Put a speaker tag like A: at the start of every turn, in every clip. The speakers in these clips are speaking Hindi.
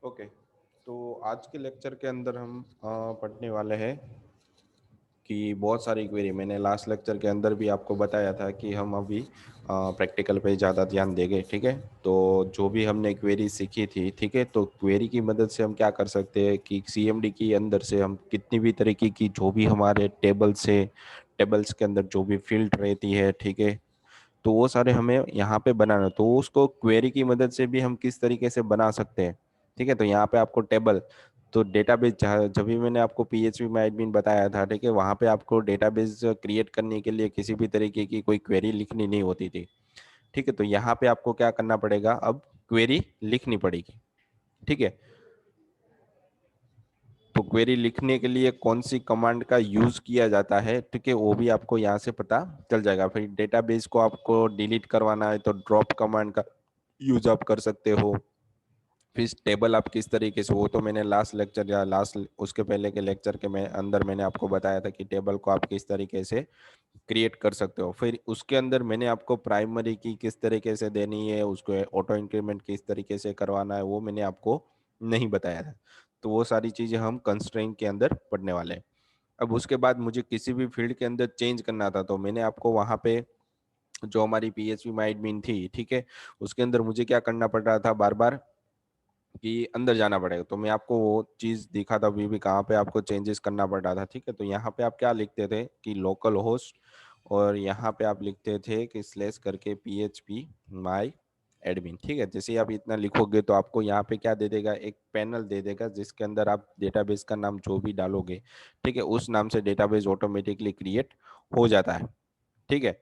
A: ओके, तो आज के लेक्चर के अंदर हम पढ़ने वाले हैं कि बहुत सारी क्वेरी। मैंने लास्ट लेक्चर के अंदर भी आपको बताया था कि हम अभी प्रैक्टिकल पे ज़्यादा ध्यान देंगे। ठीक है, तो जो भी हमने क्वेरी सीखी थी, ठीक है, तो क्वेरी की मदद से हम क्या कर सकते हैं कि सीएमडी के अंदर से हम कितनी भी तरीके की जो भी हमारे टेबल्स के अंदर जो भी फील्ड रहती है, ठीक है, तो वो सारे हमें यहाँ पे बनाना, तो उसको क्वेरी की मदद से भी हम किस तरीके से बना सकते हैं। ठीक है, तो यहाँ पे आपको टेबल, तो डेटाबेस, जब भी मैंने आपको पीएचपी में एडमिन बताया था, ठीक है, वहाँ पे आपको डेटाबेस क्रिएट करने के लिए किसी भी तरीके की कोई क्वेरी लिखनी नहीं होती थी। ठीक है, तो यहाँ पे आपको क्या करना पड़ेगा, अब क्वेरी लिखनी पड़ेगी। ठीक है, तो क्वेरी लिखने के लिए कौन सी कमांड का यूज किया जाता है, ठीक है, वो भी आपको यहाँ से पता चल जाएगा। फिर डेटाबेस को आपको डिलीट करवाना है तो ड्रॉप कमांड का यूज आप कर सकते हो। फिर टेबल आप किस तरीके से, वो तो मैंने लास्ट लेक्चर या लास्ट उसके पहले के लेक्चर के में अंदर मैंने आपको बताया था कि टेबल को आप किस तरीके से क्रिएट कर सकते हो। फिर उसके अंदर मैंने आपको प्राइमरी की किस तरीके से देनी है, उसको ऑटो इंक्रीमेंट किस तरीके से करवाना है, वो मैंने आपको नहीं बताया था। तो वो सारी चीजें हम कंस्ट्रेंट के अंदर पढ़ने वाले हैं। अब उसके बाद मुझे किसी भी फील्ड के अंदर चेंज करना था, तो मैंने आपको वहां पे जो हमारी पीएचपी माई एडमिन थी, ठीक है, उसके अंदर मुझे क्या करना पड़ रहा था, बार बार कि अंदर जाना पड़ेगा। तो मैं आपको वो चीज दिखा था अभी भी कहाँ पे आपको चेंजेस करना पड़ रहा था। ठीक है, तो यहाँ पे आप क्या लिखते थे कि लोकल होस्ट, और यहाँ पे आप लिखते थे कि स्लैश करके पीएचपी माई एडमिन। ठीक है, जैसे ही आप इतना लिखोगे तो आपको यहाँ पे क्या दे देगा, एक पैनल दे देगा जिसके अंदर आप डेटाबेस का नाम जो भी डालोगे, ठीक है, उस नाम से डेटाबेस ऑटोमेटिकली क्रिएट हो जाता है। ठीक है,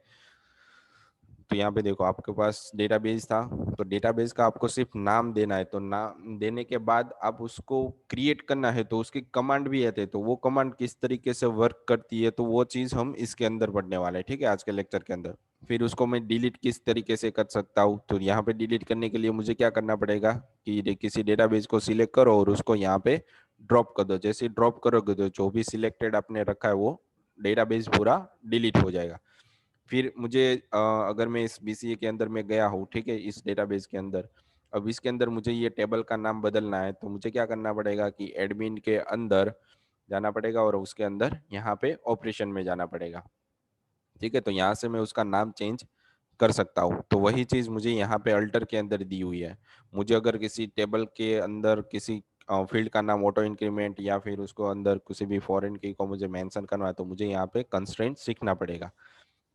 A: तो यहाँ पे देखो आपके पास डेटाबेस था, तो डेटाबेस का आपको सिर्फ नाम देना है, तो नाम देने के बाद आप उसको क्रिएट करना है, तो उसकी कमांड भी आते हैं, तो वो कमांड किस तरीके से वर्क करती है, तो वो चीज हम इसके अंदर पढ़ने वाले हैं। ठीक है, आज के लेक्चर के अंदर। फिर उसको मैं डिलीट किस तरीके से कर सकता हूँ, तो यहाँ पे डिलीट करने के लिए मुझे क्या करना पड़ेगा कि किसी डेटाबेस को सिलेक्ट करो और उसको यहाँ पे ड्रॉप कर दो। जैसे ड्रॉप करोगे तो जो भी सिलेक्टेड आपने रखा है वो डेटाबेस पूरा डिलीट हो जाएगा। फिर मुझे अगर मैं इस बीसीए के अंदर में गया हूँ, ठीक है, इस डेटाबेस के अंदर, अब इसके अंदर मुझे ये टेबल का नाम बदलना है, तो मुझे क्या करना पड़ेगा कि एडमिन के अंदर जाना पड़ेगा और उसके अंदर यहाँ पे ऑपरेशन में जाना पड़ेगा। ठीक है, तो यहाँ से मैं उसका नाम चेंज कर सकता हूँ। तो वही चीज मुझे यहाँ पे अल्टर के अंदर दी हुई है। मुझे अगर किसी टेबल के अंदर किसी फील्ड का नाम ऑटो इंक्रीमेंट या फिर उसको अंदर किसी भी फॉरेन की को मुझे मेंशन करना है, तो मुझे यहाँ पे कंस्ट्रेंट सीखना पड़ेगा।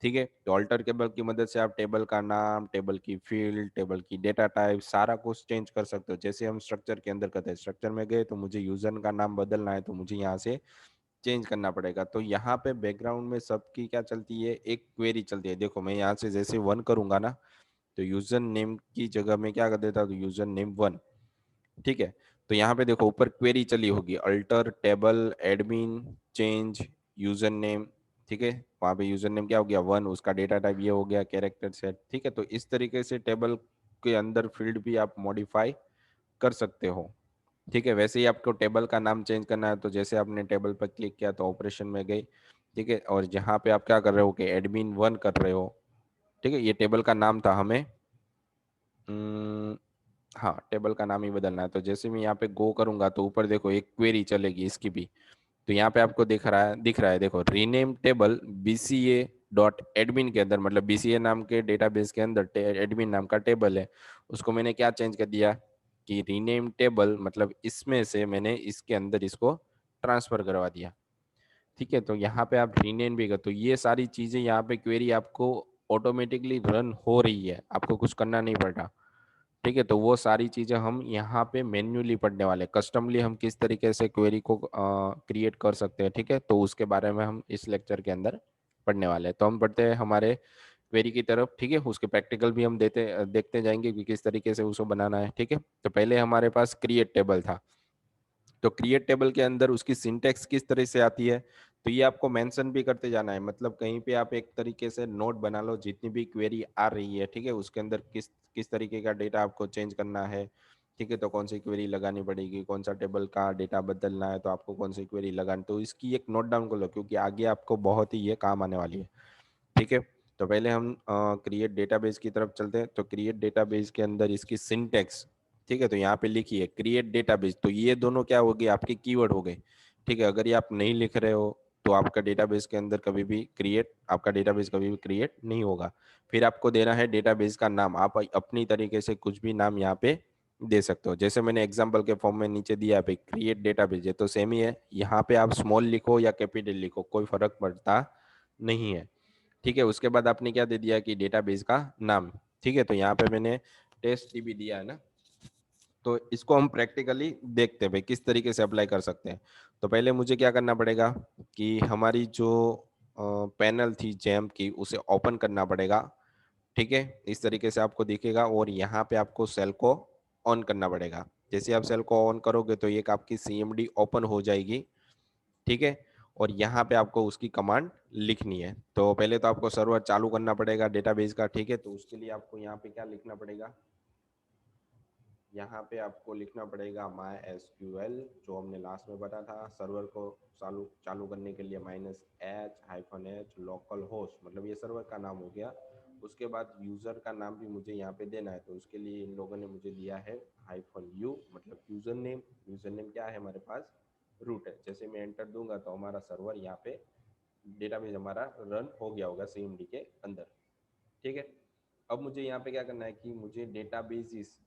A: ठीक है, तो अल्टर टेबल की मदद से आप टेबल का नाम, टेबल की फील्ड, टेबल की डेटा टाइप सारा कुछ चेंज कर सकते हो। जैसे हम स्ट्रक्चर के अंदर करते हैं, स्ट्रक्चर में गए तो मुझे यूजर का नाम बदलना है, तो मुझे यहाँ से चेंज करना पड़ेगा। तो यहाँ पे बैकग्राउंड में सबकी क्या चलती है, एक क्वेरी चलती है। देखो मैं यहाँ से जैसे वन करूंगा ना, तो यूजर नेम की जगह में क्या कर देता, तो यूजर नेम वन। ठीक है, तो यहाँ पे देखो ऊपर क्वेरी चली होगी, alter table admin change user name. ठीक है, वहां पे यूजर नेम क्या हो गया, वन, उसका डेटा टाइप ये हो गया कैरेक्टर सेट। ठीक है, तो इस तरीके से टेबल के अंदर फील्ड भी आप मॉडिफाई कर सकते हो। ठीक है, वैसे ही आपको टेबल का नाम चेंज करना है, तो जैसे आपने टेबल पर क्लिक किया तो ऑपरेशन में गई। ठीक है, और जहाँ पे आप क्या कर रहे हो कि एडमिन वन कर रहे हो। ठीक है, ये टेबल का नाम था, हमें हाँ टेबल का नाम ही बदलना है। तो जैसे मैं यहाँ पे गो करूंगा तो ऊपर देखो एक क्वेरी चलेगी इसकी भी। तो यहाँ पे आपको दिख रहा है देखो, rename table BCA dot admin के अंदर, मतलब बीसीए नाम के डेटाबेस के अंदर एडमिन नाम का टेबल है, उसको मैंने क्या चेंज कर दिया कि रीनेम टेबल, मतलब इसमें से मैंने इसके अंदर इसको ट्रांसफर करवा दिया। ठीक है, तो यहाँ पे आप रीनेम भी कर, तो ये सारी चीजें यहाँ पे क्वेरी आपको ऑटोमेटिकली रन हो रही है, आपको कुछ करना नहीं पड़ रहा। ठीक है, तो वो सारी चीजें हम यहाँ पे मैन्युअली पढ़ने वाले, कस्टमली हम किस तरीके से क्वेरी को क्रिएट कर सकते हैं। ठीक है, तो उसके बारे में हम इस लेक्चर के अंदर पढ़ने वाले हैं। तो हम पढ़ते हैं हमारे क्वेरी की तरफ। ठीक है, उसके प्रैक्टिकल भी हम देखते जाएंगे कि किस तरीके से उसको बनाना है। ठीक है, तो पहले हमारे पास क्रिएट टेबल था, तो क्रिएट टेबल के अंदर उसकी सिंटेक्स किस तरह से आती है, तो ये आपको मेंशन भी करते जाना है। मतलब कहीं पे आप एक तरीके से नोट बना लो, जितनी भी क्वेरी आ रही है, ठीक है, उसके अंदर किस किस तरीके का डेटा आपको चेंज करना है। ठीक है, तो कौन सी क्वेरी लगानी पड़ेगी, कौन सा टेबल का डेटा बदलना है, तो आपको कौन सी क्वेरी लगानी, तो इसकी एक नोट डाउन कर लो, क्योंकि आगे आपको बहुत ही ये काम आने वाली है। ठीक है, तो पहले हम क्रिएट डेटाबेस की तरफ चलते हैं। तो क्रिएट डेटाबेस के अंदर इसकी सिंटेक्स, ठीक है, तो यहाँ पे लिखिए क्रिएट डेटाबेस, तो ये दोनों क्या हो गए आपके कीवर्ड हो गए। ठीक है, अगर ये आप नहीं लिख रहे हो तो आपका डेटाबेस के अंदर कभी भी क्रिएट, आपका डेटाबेस कभी भी क्रिएट नहीं होगा। फिर आपको देना है डेटाबेस का नाम, आप अपनी तरीके से कुछ भी नाम यहाँ पे दे सकते हो, जैसे मैंने एग्जाम्पल के फॉर्म में नीचे दिया पे क्रिएट डेटाबेस, ये तो सेम ही है। यहाँ पे आप स्मॉल लिखो या कैपिटल लिखो कोई फर्क पड़ता नहीं है। ठीक है, उसके बाद आपने क्या दे दिया कि डेटाबेस का नाम। ठीक है, तो यहाँ पे मैंने टेस्ट डीबी दिया है ना, तो इसको हम प्रैक्टिकली देखते हैं भाई किस तरीके से अप्लाई कर सकते हैं। तो पहले मुझे क्या करना पड़ेगा कि हमारी जो पैनल थी जैम की उसे ओपन करना पड़ेगा। ठीक है, इस तरीके से आपको दिखेगा और यहाँ पे आपको सेल को ऑन करना पड़ेगा। जैसे आप सेल को ऑन करोगे तो एक आपकी सीएमडी ओपन हो जाएगी। ठीक है, और यहाँ पे आपको उसकी कमांड लिखनी है। तो पहले तो आपको सर्वर चालू करना पड़ेगा डेटाबेस का। ठीक है, तो उसके लिए आपको यहाँ पे क्या लिखना पड़ेगा, यहाँ पे आपको लिखना पड़ेगा माई एसक्यूएल, जो हमने लास्ट में बताया था सर्वर को चालू चालू करने के लिए -h-h लोकल होस्ट, मतलब ये सर्वर का नाम हो गया। उसके बाद यूज़र का नाम भी मुझे यहाँ पे देना है, तो उसके लिए इन लोगों ने मुझे दिया है -u, मतलब यूज़र नेम। यूज़र नेम क्या है हमारे पास, रूट है। जैसे मैं एंटर दूंगा तो हमारा सर्वर यहाँ पे डेटाबेस हमारा रन हो गया होगा सीएमडी के अंदर। ठीक है, अब मुझे यहाँ पे क्या करना है कि मुझे डेटाबेस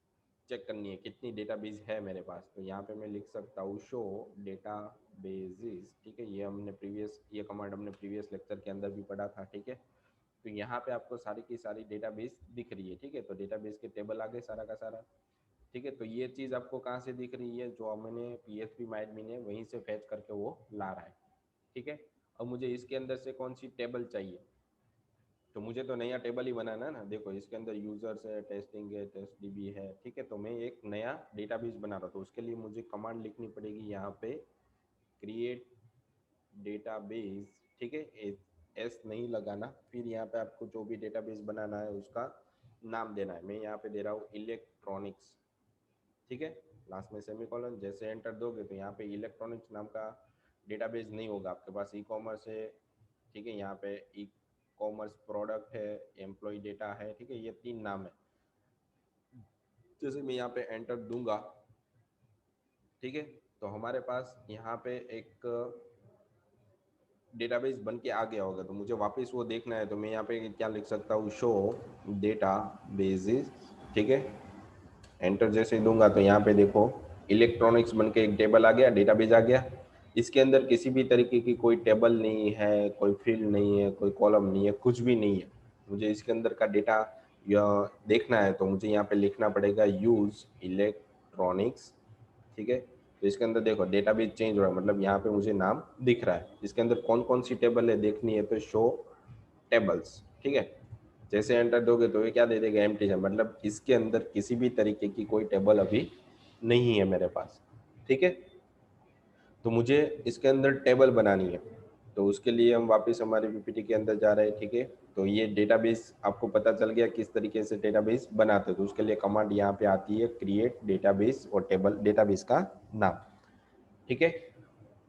A: चेक करनी है कितनी डेटाबेस है मेरे पास। तो यहाँ पे मैं लिख सकता हूँ शो डेटाबेसेस। ठीक है, ये हमने प्रीवियस, ये कमांड हमने प्रीवियस लेक्चर के अंदर भी पढ़ा था। ठीक है, तो यहाँ पे आपको सारी की सारी डेटाबेस दिख रही है। ठीक है, तो डेटाबेस के टेबल आ गए सारा का सारा। ठीक है, तो ये चीज़ आपको कहाँ से दिख रही है, जो हमने PHP MyAdmin है वहीं से फैच करके वो ला रहा है। ठीक है, अब मुझे इसके अंदर से कौन सी टेबल चाहिए, तो मुझे तो नया टेबल ही बनाना है ना। देखो इसके अंदर यूजर्स है, टेस्टिंग है, टेस्ट डीबी है। ठीक है, तो मैं एक नया डेटाबेस बना रहा हूँ, तो उसके लिए मुझे कमांड लिखनी पड़ेगी यहाँ पे क्रिएट डेटाबेस। ठीक है, एस नहीं लगाना, फिर यहाँ पे आपको जो भी डेटाबेस बनाना है उसका नाम देना है। मैं यहाँ पे दे रहा हूँ इलेक्ट्रॉनिक्स। ठीक है, लास्ट में सेमीकोलन। जैसे एंटर दोगे तो यहाँ पे इलेक्ट्रॉनिक्स नाम का डेटाबेस नहीं होगा आपके पास, ई कॉमर्स है। ठीक है, यहाँ पे ई कॉमर्स प्रोडक्ट है, एम्प्लॉय डेटा है। ठीक है, ये 3 नाम है। जैसे मैं यहाँ पे एंटर दूंगा, ठीक है, तो हमारे पास यहाँ पे एक डेटाबेस बन के आ गया होगा। तो मुझे वापस वो देखना है, तो मैं यहाँ पे क्या लिख सकता हूँ, शो डेटा बेसिस। ठीक है, एंटर जैसे दूंगा तो यहाँ पे देखो इलेक्ट्रॉनिक्स बन के एक टेबल आ गया, डेटाबेस आ गया। इसके अंदर किसी भी तरीके की कोई टेबल नहीं है, कोई फील्ड नहीं है, कोई कॉलम नहीं है, कुछ भी नहीं है। मुझे इसके अंदर का डेटा या देखना है, तो मुझे यहाँ पे लिखना पड़ेगा यूज इलेक्ट्रॉनिक्स। ठीक है, तो इसके अंदर देखो डेटाबेस चेंज हो रहा है, मतलब यहाँ पे मुझे नाम दिख रहा है। इसके अंदर कौन कौन सी टेबल है देखनी है, तो शो टेबल्स। ठीक है, जैसे एंटर दोगे तो ये क्या दे देगा, एम्प्टी है, मतलब इसके अंदर किसी भी तरीके की कोई टेबल अभी नहीं है मेरे पास। ठीक है, तो मुझे इसके अंदर टेबल बनानी है, तो उसके लिए हम वापस हमारे पीपीटी के अंदर जा रहे हैं। ठीक है, तो ये डेटाबेस आपको पता चल गया किस तरीके से डेटाबेस बनाते हैं। तो उसके लिए कमांड यहाँ पे आती है क्रिएट डेटाबेस और टेबल डेटाबेस का नाम। ठीक है,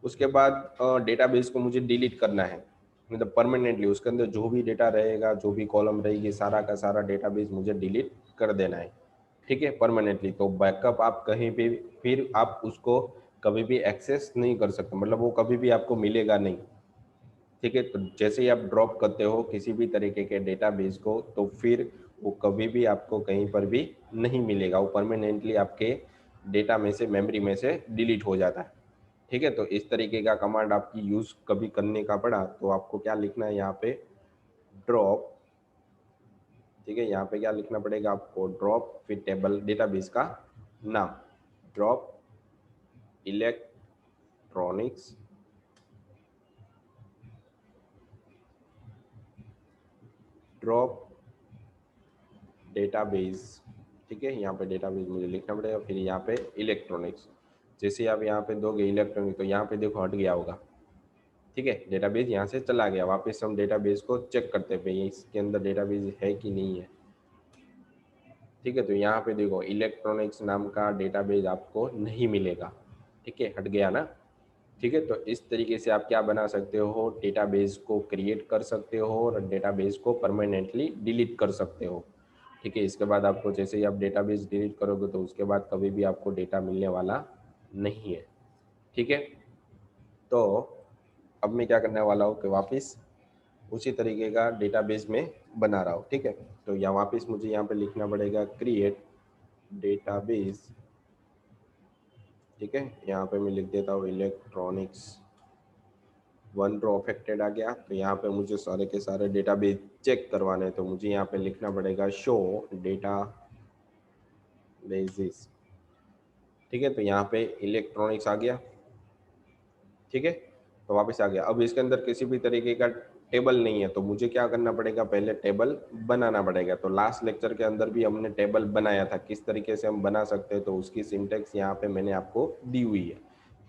A: उसके बाद डेटाबेस को मुझे डिलीट करना है, मतलब परमानेंटली उसके अंदर जो भी डेटा रहेगा, जो भी कॉलम रहेगी, सारा का सारा डेटाबेस मुझे डिलीट कर देना है। ठीक है, परमानेंटली। तो बैकअप आप कहीं भी, फिर आप उसको कभी भी एक्सेस नहीं कर सकते, मतलब वो कभी भी आपको मिलेगा नहीं। ठीक है, तो जैसे ही आप ड्रॉप करते हो किसी भी तरीके के डेटाबेस को, तो फिर वो कभी भी आपको कहीं पर भी नहीं मिलेगा, वो परमानेंटली आपके डेटा में से, मेमोरी में से डिलीट हो जाता है। ठीक है, तो इस तरीके का कमांड आपकी यूज कभी करने का पड़ा तो आपको क्या लिखना है यहाँ पे, ड्रॉप। ठीक है, यहाँ पे क्या लिखना पड़ेगा आपको, ड्रॉप, फिर टेबल डेटाबेस का नाम, ड्रॉप इलेक्ट्रॉनिक्स, ड्रॉप डेटाबेस। ठीक है, यहाँ पे डेटाबेस मुझे लिखना पड़ेगा, फिर यहाँ पे इलेक्ट्रॉनिक्स। जैसे आप यहाँ पे दोगे इलेक्ट्रॉनिक, तो यहाँ पे देखो हट गया होगा। ठीक है, डेटाबेस यहाँ से चला गया। वापस हम डेटाबेस को चेक करते हैं भाई इसके अंदर डेटाबेस है कि नहीं है। ठीक है, तो यहाँ पे देखो इलेक्ट्रॉनिक्स नाम का डेटाबेस आपको नहीं मिलेगा। ठीक है, हट गया ना। ठीक है, तो इस तरीके से आप क्या बना सकते हो, डेटाबेस को क्रिएट कर सकते हो और डेटाबेस को परमानेंटली डिलीट कर सकते हो। ठीक है। इसके बाद आपको जैसे ही आप डेटाबेस डिलीट करोगे तो उसके बाद कभी भी आपको डेटा मिलने वाला नहीं है। ठीक है। तो अब मैं क्या करने वाला हूँ कि वापस उसी तरीके का डेटाबेस में बना रहा हूँ। ठीक है। तो यहाँ वापस मुझे यहाँ पे लिखना पड़ेगा क्रिएट डेटाबेस। ठीक है। यहाँ पे मैं लिख देता हूँ इलेक्ट्रॉनिक्स। वन रो अफेक्टेड आ गया। तो यहाँ पे मुझे सारे के सारे डेटाबेस चेक करवाने हैं, तो मुझे यहाँ पे लिखना पड़ेगा शो डेटा बेसिस। ठीक है। तो यहाँ पे इलेक्ट्रॉनिक्स आ गया। ठीक है। तो वापस आ गया। अब इसके अंदर किसी भी तरीके का टेबल नहीं है, तो मुझे क्या करना पड़ेगा, पहले टेबल बनाना पड़ेगा। तो लास्ट लेक्चर के अंदर भी हमने टेबल बनाया था, किस तरीके से हम बना सकते हैं, तो उसकी सिंटेक्स यहाँ पे मैंने आपको दी हुई है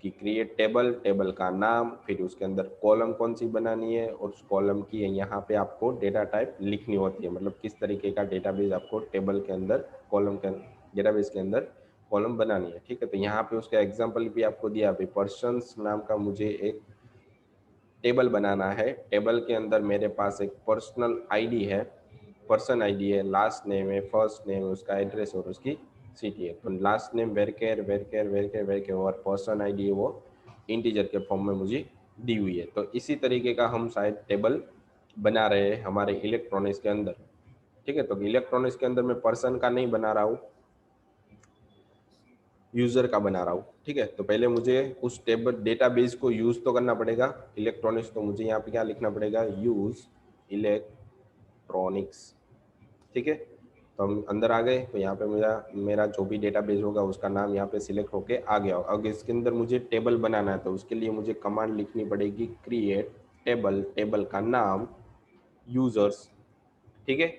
A: कि क्रिएट टेबल, टेबल का नाम, फिर उसके अंदर कॉलम कौन सी बनानी है और उस कॉलम की यहाँ पे आपको डेटा टाइप लिखनी होती है, मतलब किस तरीके का डेटाबेस आपको टेबल के अंदर, कॉलम के डेटाबेस के अंदर कॉलम बनानी है। ठीक है। तो यहाँ पे उसका एग्जांपल भी आपको दिया अभी, पर्सन्स नाम का मुझे एक टेबल बनाना है। टेबल के अंदर मेरे पास एक पर्सनल आईडी है, पर्सन आईडी है, लास्ट नेम है, फर्स्ट नेम है, उसका एड्रेस और उसकी सिटी है। तो लास्ट नेम वेरकेर वेरकेर वेरकेर वेरकेर और पर्सन आईडी है वो इंटीजर के फॉर्म में मुझे दी हुई है। तो इसी तरीके का हम शायद टेबल बना रहे हैं हमारे इलेक्ट्रॉनिक्स के अंदर। ठीक है। तो इलेक्ट्रॉनिक्स के अंदर मैं पर्सन का नहीं बना रहा हूँ, यूजर का बना रहा हूँ। ठीक है। तो पहले मुझे उस टेबल डेटाबेस को यूज तो करना पड़ेगा इलेक्ट्रॉनिक्स। तो मुझे यहाँ पे क्या लिखना पड़ेगा, यूज इलेक्ट्रॉनिक्स। ठीक है। तो हम अंदर आ गए। तो यहाँ पे मेरा मेरा जो भी डेटाबेस होगा उसका नाम यहाँ पे सिलेक्ट होके आ गया। अब इसके अंदर मुझे टेबल बनाना है, तो उसके लिए मुझे कमांड लिखनी पड़ेगी क्रिएट टेबल, टेबल का नाम यूजर्स। ठीक है।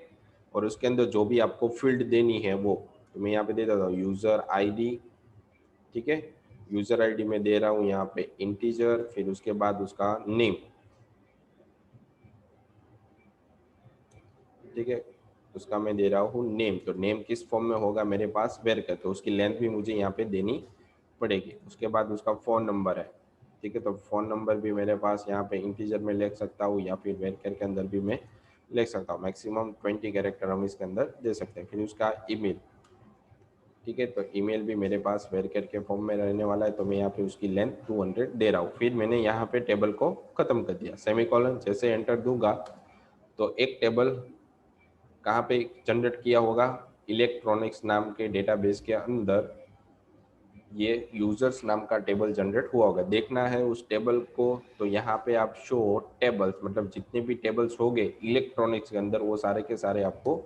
A: और उसके अंदर जो भी आपको फील्ड देनी है वो, तो मैं यहाँ पे दे देता हूँ यूजर आईडी। ठीक है। यूजर आईडी में दे रहा हूँ यहाँ पे इंटीजर, फिर उसके बाद उसका नेम। ठीक है। उसका मैं दे रहा हूँ नेम। तो नेम किस फॉर्म में होगा मेरे पास, वेर का, तो उसकी लेंथ भी मुझे यहाँ पे देनी पड़ेगी। उसके बाद उसका फ़ोन नंबर है। ठीक है। तो फ़ोन नंबर भी मेरे पास यहाँ पे इंटीजर में लिख सकता हूँ या फिर वेरकर के अंदर भी मैं लिख सकता हूँ। मैक्सिमम 20 कैरेक्टर हम इसके अंदर दे सकते हैं। फिर उसका ईमेल। ठीक है। तो ईमेल भी मेरे पास वेरकर के फॉर्म में रहने वाला है, तो मैं यहाँ पे उसकी लेंथ 200 दे रहा हूँ। फिर मैंने यहाँ पे टेबल को ख़त्म कर दिया। सेमीकोलन जैसे एंटर दूंगा तो एक टेबल कहाँ पे जनरेट किया होगा, इलेक्ट्रॉनिक्स नाम के डेटाबेस के अंदर ये यूजर्स नाम का टेबल जनरेट हुआ होगा। देखना है उस टेबल को, तो यहाँ पे आप शो टेबल्स, मतलब जितने भी टेबल्स होंगे इलेक्ट्रॉनिक्स के अंदर वो सारे के सारे आपको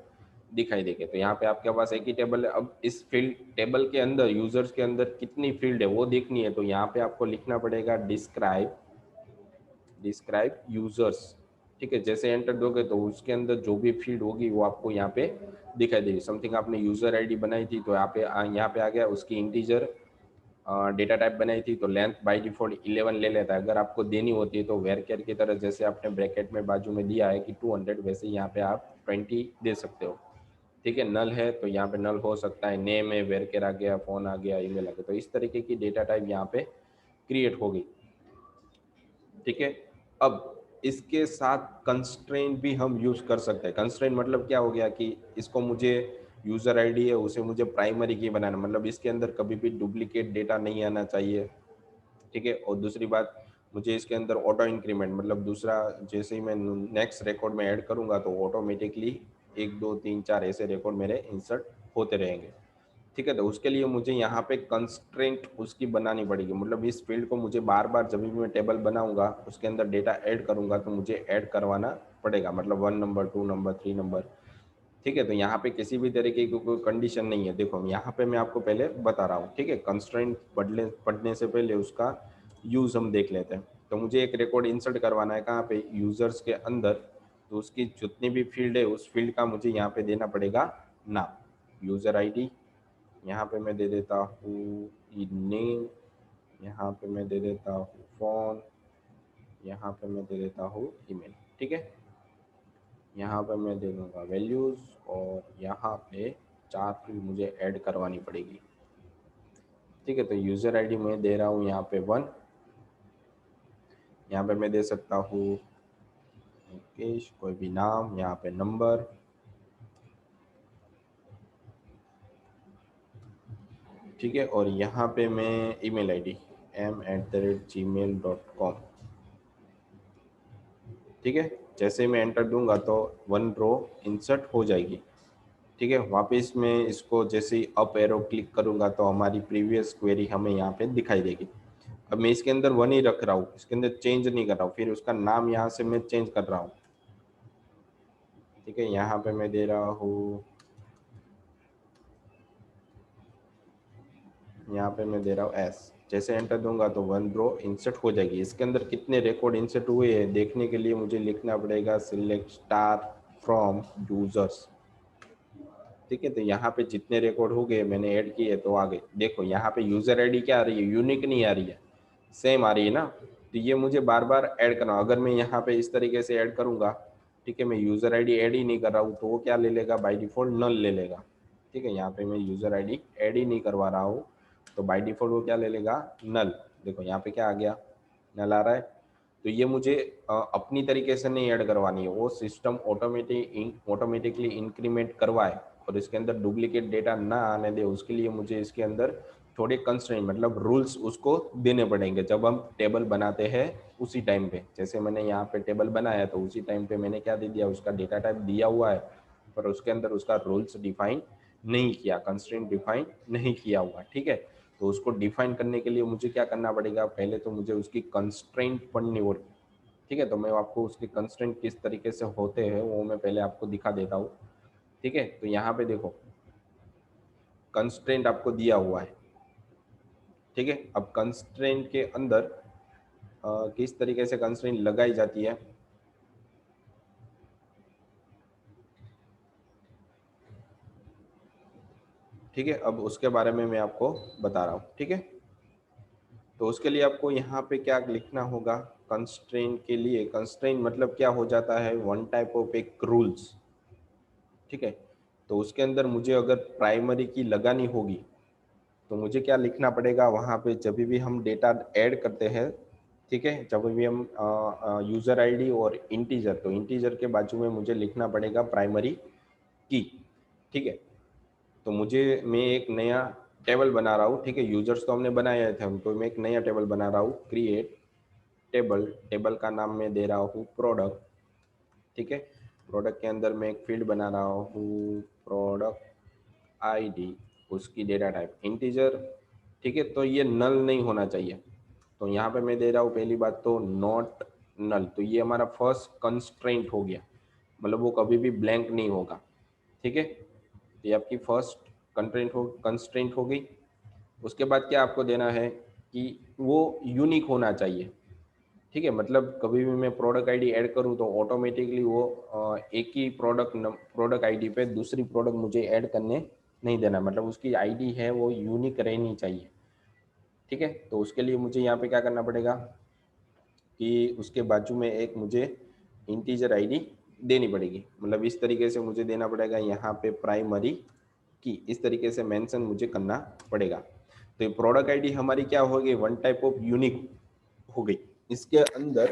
A: दिखाई देंगे। तो यहाँ पे आपके पास एक ही टेबल है। अब इस फील्ड टेबल के अंदर यूजर्स के अंदर कितनी फील्ड है वो देखनी है, तो यहाँ पे आपको लिखना पड़ेगा डिस्क्राइब, डिस्क्राइब यूजर्स। ठीक है। जैसे एंटर दोगे तो उसके अंदर जो भी फील्ड होगी वो आपको यहाँ पे दिखाई देगी। समथिंग आपने यूजर आईडी बनाई थी तो यहाँ पे आ गया, उसकी इंटीजर डेटा टाइप बनाई थी तो लेंथ बाय डिफॉल्ट 11 ले लेता है। अगर आपको देनी होती है तो वेर केयर की तरह जैसे आपने ब्रैकेट में बाजू में दिया है कि 200, वैसे यहाँ पे आप 20 दे सकते हो। ठीक है। नल है तो यहाँ पे नल हो सकता है, नेम है, वेर केयर आ गया, फोन आ गया, ईमेल आ गया। तो इस तरीके की डेटा टाइप यहाँ पे क्रिएट होगी। ठीक है। अब इसके साथ कंस्ट्रेंट भी हम यूज कर सकते हैं। कंस्ट्रेंट मतलब क्या हो गया कि इसको मुझे यूजर आईडी है उसे मुझे प्राइमरी की बनाना, मतलब इसके अंदर कभी भी डुप्लीकेट डेटा नहीं आना चाहिए। ठीक है। और दूसरी बात, मुझे इसके अंदर ऑटो इंक्रीमेंट, मतलब दूसरा जैसे ही मैं नेक्स्ट रिकॉर्ड में ऐड करूंगा तो ऑटोमेटिकली 1 2 3 4 ऐसे रिकॉर्ड मेरे इंसर्ट होते रहेंगे। ठीक है। तो उसके लिए मुझे यहाँ पे कंस्ट्रेंट उसकी बनानी पड़ेगी, मतलब इस फील्ड को मुझे बार बार जब भी मैं टेबल बनाऊंगा उसके अंदर डेटा ऐड करूंगा तो मुझे ऐड करवाना पड़ेगा, मतलब 1 नंबर 2 नंबर 3 नंबर। ठीक है। तो यहाँ पे किसी भी तरीके की कोई कंडीशन नहीं है। देखो यहाँ पे मैं आपको पहले बता रहा हूँ। ठीक है। कंस्ट्रेंट पढ़ने से पहले उसका यूज हम देख लेते हैं। तो मुझे एक रिकॉर्ड इंसर्ट करवाना है कहाँ पे, यूजर्स के अंदर। तो उसकी जितनी भी फील्ड है उस फील्ड का मुझे यहाँ पे देना पड़ेगा नाम, यूजर आईडी, यहाँ पे मैं दे देता हूँ नेम, यहाँ पे मैं दे देता हूँ फोन, यहाँ पे मैं दे देता हूँ ईमेल। ठीक है। यहाँ पे मैं दे दूँगा वैल्यूज़ और यहाँ पे 4 फील्ड मुझे ऐड करवानी पड़ेगी। ठीक है। तो यूज़र आईडी मैं दे रहा हूँ यहाँ पे 1, यहाँ पे मैं दे सकता हूँ मुकेश, कोई भी नाम, यहाँ पे नंबर, ठीक है, और यहाँ पे मैं ईमेल आईडी m@gmail.com, ठीक है। जैसे मैं एंटर दूंगा तो 1 रो इंसर्ट हो जाएगी, ठीक है। वापस मैं इसको जैसे ही अप एरो क्लिक करूंगा तो हमारी प्रीवियस क्वेरी हमें यहाँ पे दिखाई देगी। अब मैं इसके अंदर 1 ही रख रहा हूँ, इसके अंदर चेंज नहीं कर रहा हूँ, फिर उसका नाम यहाँ से मैं चेंज कर रहा हूँ, ठीक है। यहाँ पे मैं दे रहा हूँ, यहाँ पे मैं दे रहा हूँ एस। जैसे एंटर दूंगा तो 1 रो इंसर्ट हो जाएगी। इसके अंदर कितने रिकॉर्ड इंसर्ट हुए हैं देखने के लिए मुझे लिखना पड़ेगा सिलेक्ट स्टार फ्रॉम यूजर्स, ठीक है। तो यहाँ पे जितने रिकॉर्ड हो गए मैंने ऐड किए तो आ गए। देखो यहाँ पे यूजर आईडी क्या आ रही है, यूनिक नहीं आ रही है, सेम आ रही है ना। तो ये मुझे बार बार ऐड करना, अगर मैं यहाँ पे इस तरीके से ऐड करूंगा, ठीक है, मैं यूजर आईडी ऐड ही नहीं कर रहा हूँ तो वो क्या ले लेगा, बाय डिफॉल्ट नल ले लेगा, ठीक है। यहाँ पे मैं यूजर आईडी ऐड ही नहीं करवा रहा हूँ तो बाय डिफॉल्ट वो क्या ले लेगा, नल। देखो यहाँ पे क्या आ गया, नल आ रहा है। तो ये मुझे अपनी तरीके से नहीं ऐड करवानी है, वो सिस्टम ऑटोमेटिकली इंक्रीमेंट करवाए और इसके अंदर डुप्लीकेट डेटा ना आने दे, उसके लिए मुझे इसके अंदर थोड़े कंस्ट्रेंट मतलब रूल्स उसको देने पड़ेंगे जब हम टेबल बनाते हैं उसी टाइम पे। जैसे मैंने यहाँ पे टेबल बनाया तो उसी टाइम पे मैंने क्या दे दिया, उसका डेटा टाइप दिया हुआ है पर उसके अंदर उसका रूल्स डिफाइन नहीं किया, कंस्ट्रेंट डिफाइन नहीं किया हुआ, ठीक है। तो उसको डिफाइन करने के लिए मुझे क्या करना पड़ेगा, पहले तो मुझे उसकी कंस्ट्रेंट पढ़नी होगी, ठीक है। तो मैं आपको उसके कंस्ट्रेंट किस तरीके से होते हैं वो मैं पहले आपको दिखा देता हूँ, ठीक है। तो यहाँ पे देखो कंस्ट्रेंट आपको दिया हुआ है, ठीक है। अब कंस्ट्रेंट के अंदर किस तरीके से कंस्ट्रेंट लगाई जाती है, ठीक है, अब उसके बारे में मैं आपको बता रहा हूँ, ठीक है। तो उसके लिए आपको यहाँ पे क्या लिखना होगा, कंस्ट्रेंट के लिए, कंस्ट्रेंट मतलब क्या हो जाता है, वन टाइप ऑफ एक रूल्स, ठीक है। तो उसके अंदर मुझे अगर प्राइमरी की लगानी होगी तो मुझे क्या लिखना पड़ेगा वहाँ पे, जब भी हम डेटा ऐड करते हैं, ठीक है, जब भी हम यूजर आईडी और इंटीजर, तो इंटीजर के बाजू में मुझे लिखना पड़ेगा प्राइमरी की, ठीक है। तो मुझे, मैं एक नया टेबल बना रहा हूँ, ठीक है, यूजर्स तो हमने बनाए थे हम, तो मैं एक नया टेबल बना रहा हूँ, क्रिएट टेबल, टेबल का नाम मैं दे रहा हूँ प्रोडक्ट, ठीक है। प्रोडक्ट के अंदर मैं एक फील्ड बना रहा हूँ प्रोडक्ट आईडी, उसकी डेटा टाइप इंटीजर, ठीक है। तो ये नल नहीं होना चाहिए, तो यहाँ पे मैं दे रहा हूँ पहली बात तो नॉट नल, तो ये हमारा फर्स्ट कंस्ट्रेंट हो गया, मतलब वो कभी भी ब्लैंक नहीं होगा, ठीक है। ये आपकी फर्स्ट कंस्ट्रेंट हो गई। उसके बाद क्या आपको देना है कि वो यूनिक होना चाहिए, ठीक है। मतलब कभी भी मैं प्रोडक्ट आईडी ऐड करूँ तो ऑटोमेटिकली वो एक ही प्रोडक्ट आईडी पे दूसरी प्रोडक्ट मुझे ऐड करने नहीं देना, मतलब उसकी आईडी है वो यूनिक रहनी चाहिए, ठीक है। तो उसके लिए मुझे यहाँ पे क्या करना पड़ेगा कि उसके बाजू में एक मुझे इंटीजर आईडी देनी पड़ेगी, मतलब इस तरीके से मुझे देना पड़ेगा यहाँ पे प्राइमरी की, इस तरीके से मेंशन मुझे करना पड़ेगा। तो ये प्रोडक्ट आईडी हमारी क्या हो गई, वन टाइप ऑफ यूनिक हो गई। इसके अंदर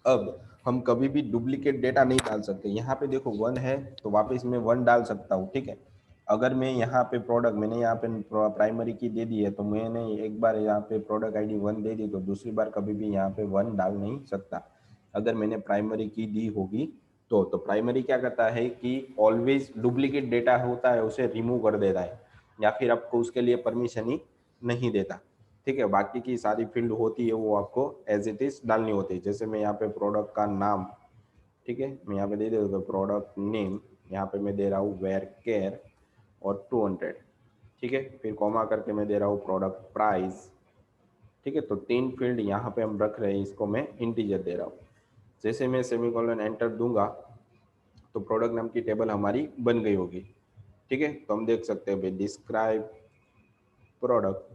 A: अब हम कभी भी डुप्लीकेट डेटा नहीं डाल सकते। यहाँ पे देखो 1 है तो वापस मैं 1 डाल सकता हूँ, ठीक है। अगर मैं यहाँ पे प्रोडक्ट, मैंने यहाँ पे प्राइमरी की दे दी है तो मैंने एक बार यहाँ पे प्रोडक्ट आईडी 1 दे दी तो दूसरी बार कभी भी यहाँ पे 1 डाल नहीं सकता। अगर मैंने प्राइमरी की दी होगी तो प्राइमरी क्या करता है कि ऑलवेज डुप्लीकेट डेटा होता है उसे रिमूव कर देता है, या फिर आपको उसके लिए परमिशन ही नहीं देता, ठीक है। बाकी की सारी फील्ड होती है वो आपको एज इट इज डालनी होती है। जैसे मैं यहाँ पे प्रोडक्ट का नाम, ठीक है, मैं यहाँ पे दे देता हूँ प्रोडक्ट नेम, यहाँ पे मैं दे रहा हूँ वेयर केयर और 200, ठीक है। फिर कॉमा करके मैं दे रहा हूँ प्रोडक्ट प्राइस, ठीक है। तो 3 फील्ड यहाँ पे हम रख रहे हैं, इसको मैं इंटीजर दे रहा हूँ। जैसे मैं सेमीकोलन एंटर दूंगा तो प्रोडक्ट नाम की टेबल हमारी बन गई होगी, ठीक है। तो हम देख सकते हैं भाई डिस्क्राइब प्रोडक्ट,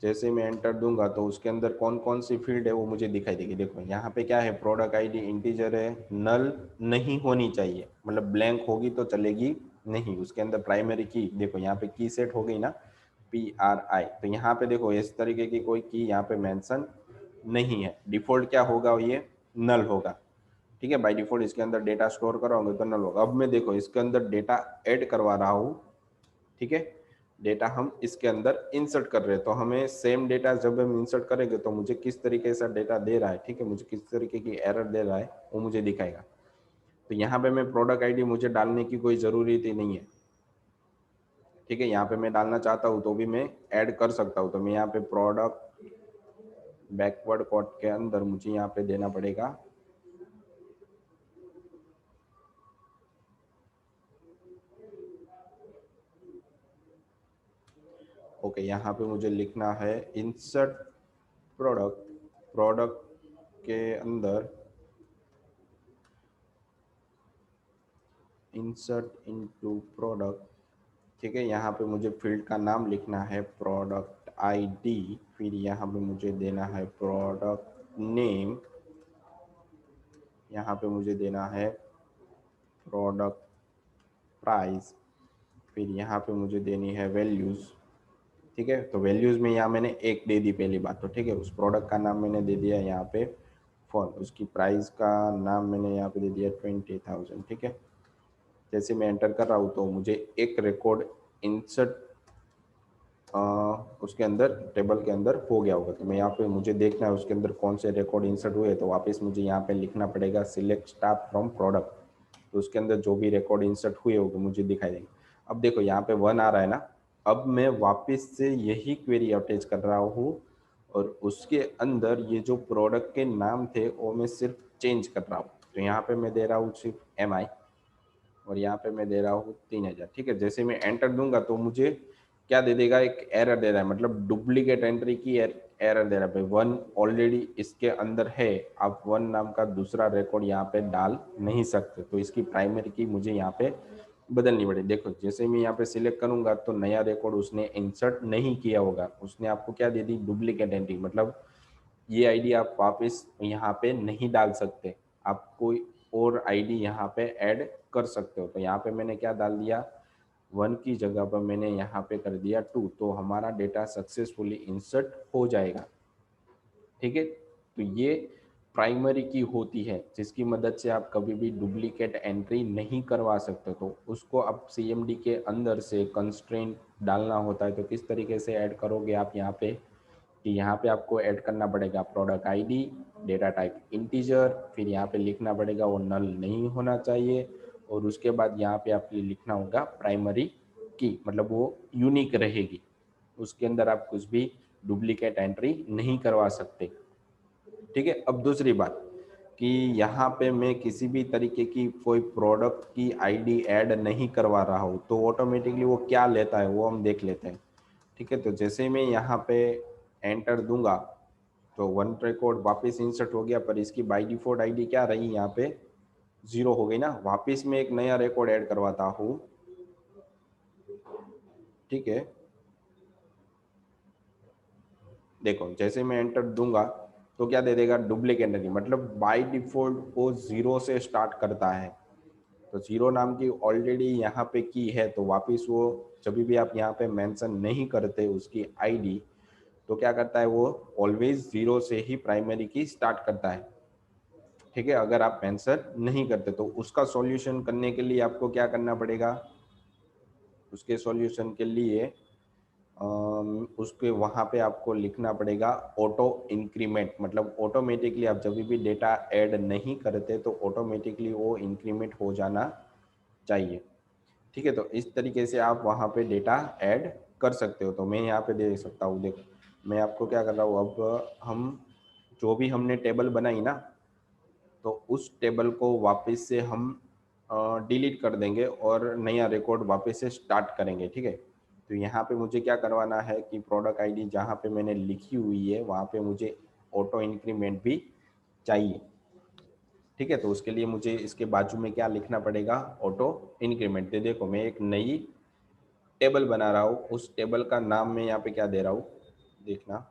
A: जैसे मैं एंटर दूंगा तो उसके अंदर कौन कौन सी फील्ड है वो मुझे दिखाई देगी। देखो यहाँ पे क्या है, प्रोडक्ट आईडी इंटीजर है, नल नहीं होनी चाहिए, मतलब ब्लैंक होगी तो चलेगी नहीं। उसके अंदर प्राइमरी की, देखो यहाँ पे की सेट हो गई ना, PRI, तो यहाँ पे देखो इस तरीके की कोई की यहाँ पे मेंशन नहीं है। डिफॉल्ट क्या होगा, ये नल होगा, ठीक है। बाय डिफॉल्ट इसके अंदर डेटा स्टोर करोगे तो नल होगा। अब मैं देखो इसके अंदर डेटा ऐड करवा रहा हूँ, ठीक है, डेटा हम इसके अंदर इंसर्ट कर रहे हैं, तो हमें सेम डेटा जब हम इंसर्ट करेंगे तो मुझे किस तरीके से डेटा दे रहा है, ठीक है, मुझे किस तरीके की एरर दे रहा है वो मुझे दिखाएगा। तो यहाँ पे मैं प्रोडक्ट आईडी मुझे डालने की कोई ज़रूरत ही नहीं है, ठीक है। यहाँ पे मैं डालना चाहता हूँ तो भी मैं ऐड कर सकता हूँ। तो मैं यहाँ पे प्रोडक्ट बैकवर्ड कोड के अंदर मुझे यहाँ पे देना पड़ेगा ओके, यहाँ पे मुझे लिखना है इंसर्ट प्रोडक्ट, प्रोडक्ट के अंदर इंसर्ट इनटू प्रोडक्ट, ठीक है। यहाँ पे मुझे फील्ड का नाम लिखना है प्रोडक्ट आईडी, फिर यहाँ पे मुझे देना है प्रोडक्ट नेम, यहाँ पे मुझे देना है प्रोडक्ट प्राइस, फिर यहाँ पे मुझे देनी है वैल्यूज़, ठीक है। तो वैल्यूज़ में यहाँ मैंने एक दे दी पहली बात तो, ठीक है। उस प्रोडक्ट का नाम मैंने दे दिया यहाँ पे फोन, उसकी प्राइस का नाम मैंने यहाँ पे दे दिया 20,000, ठीक है। जैसे मैं एंटर कर रहा हूँ तो मुझे एक रिकॉर्ड इंसर्ट उसके अंदर टेबल के अंदर हो गया होगा। तो मैं यहाँ पे मुझे देखना है उसके अंदर कौन से रिकॉर्ड इंसर्ट हुए, तो वापस मुझे यहाँ पे लिखना पड़ेगा सिलेक्ट स्टार फ्रॉम प्रोडक्ट, तो उसके अंदर जो भी रिकॉर्ड इंसर्ट हुए होंगे मुझे दिखाई देंगे। अब देखो यहाँ पे 1 आ रहा है ना, अब मैं वापस से यही क्वेरी अटैच कर रहा हूँ और उसके अंदर ये जो प्रोडक्ट के नाम थे वो मैं सिर्फ चेंज कर रहा हूँ। तो यहाँ पे मैं दे रहा हूँ सिर्फ MI और यहाँ पे मैं दे रहा हूँ 3,000, ठीक है। जैसे मैं एंटर दूंगा तो मुझे क्या दे देगा, एक एरर दे रहा है, मतलब डुप्लीकेट एंट्री की एरर दे रहा है। भाई 1 ऑलरेडी इसके अंदर है, आप 1 नाम का दूसरा रिकॉर्ड यहाँ पे डाल नहीं सकते, तो इसकी प्राइमरी की मुझे यहाँ पे बदलनी पड़ेगी। देखो जैसे मैं यहाँ पे सिलेक्ट करूंगा तो नया रिकॉर्ड उसने इंसर्ट नहीं किया होगा, उसने आपको क्या दे दी, डुप्लीकेट एंट्री, मतलब ये आईडी आप वापस यहाँ पे नहीं डाल सकते, आप कोई और आईडी यहाँ पे ऐड कर सकते हो। तो यहाँ पे मैंने क्या डाल दिया, 1 की जगह पर मैंने यहाँ पे कर दिया 2, तो हमारा डेटा सक्सेसफुली इंसर्ट हो जाएगा, ठीक है। तो ये प्राइमरी की होती है जिसकी मदद से आप कभी भी डुप्लीकेट एंट्री नहीं करवा सकते, तो उसको आप CMD के अंदर से कंस्ट्रेंट डालना होता है। तो किस तरीके से ऐड करोगे आप यहाँ पे, कि यहाँ पे आपको ऐड करना पड़ेगा product ID, data type integer, फिर यहाँ पे लिखना पड़ेगा वो नल नहीं होना चाहिए, और उसके बाद यहाँ पे आपको लिखना होगा प्राइमरी की, मतलब वो यूनिक रहेगी, उसके अंदर आप कुछ भी डुप्लीकेट एंट्री नहीं करवा सकते, ठीक है। अब दूसरी बात कि यहाँ पे मैं किसी भी तरीके की कोई प्रोडक्ट की आईडी ऐड नहीं करवा रहा हूँ, तो ऑटोमेटिकली वो क्या लेता है वो हम देख लेते हैं, ठीक है। तो जैसे मैं यहाँ पे एंटर दूंगा तो 1 रिकॉर्ड वापस इंसर्ट हो गया, पर इसकी बाय डिफॉल्ट आईडी क्या रही, यहाँ पे 0 हो गई ना। वापस मैं एक नया रिकॉर्ड ऐड करवाता हूँ, ठीक है। देखो जैसे मैं एंटर दूंगा तो क्या दे देगा, डुप्लीकेट नहीं, मतलब बाय डिफॉल्ट वो 0 से स्टार्ट करता है। तो 0 नाम की ऑलरेडी यहाँ पे की है, तो वापस वो जब भी आप यहाँ पे मेंशन नहीं करते उसकी आईडी, तो क्या करता है वो ऑलवेज 0 से ही प्राइमरी की स्टार्ट करता है, ठीक है। अगर आप मेंशन नहीं करते तो उसका सॉल्यूशन करने के लिए आपको क्या करना पड़ेगा, उसके सॉल्यूशन के लिए उसके वहाँ पे आपको लिखना पड़ेगा ऑटो इंक्रीमेंट, मतलब ऑटोमेटिकली आप जब भी डेटा ऐड नहीं करते तो ऑटोमेटिकली वो इंक्रीमेंट हो जाना चाहिए, ठीक है। तो इस तरीके से आप वहाँ पे डेटा ऐड कर सकते हो। तो मैं यहाँ पे दे सकता हूँ, देखो मैं आपको क्या कर रहा हूँ, अब हम जो भी हमने टेबल बनाई ना, तो उस टेबल को वापस से हम डिलीट कर देंगे और नया रिकॉर्ड वापस से स्टार्ट करेंगे, ठीक है। तो यहाँ पे मुझे क्या करवाना है कि प्रोडक्ट आईडी जहाँ पे मैंने लिखी हुई है वहाँ पे मुझे ऑटो इंक्रीमेंट भी चाहिए, ठीक है। तो उसके लिए मुझे इसके बाजू में क्या लिखना पड़ेगा, ऑटो इंक्रीमेंट। तो देखो मैं एक नई टेबल बना रहा हूँ, उस टेबल का नाम मैं यहाँ पे क्या दे रहा हूँ, देखना।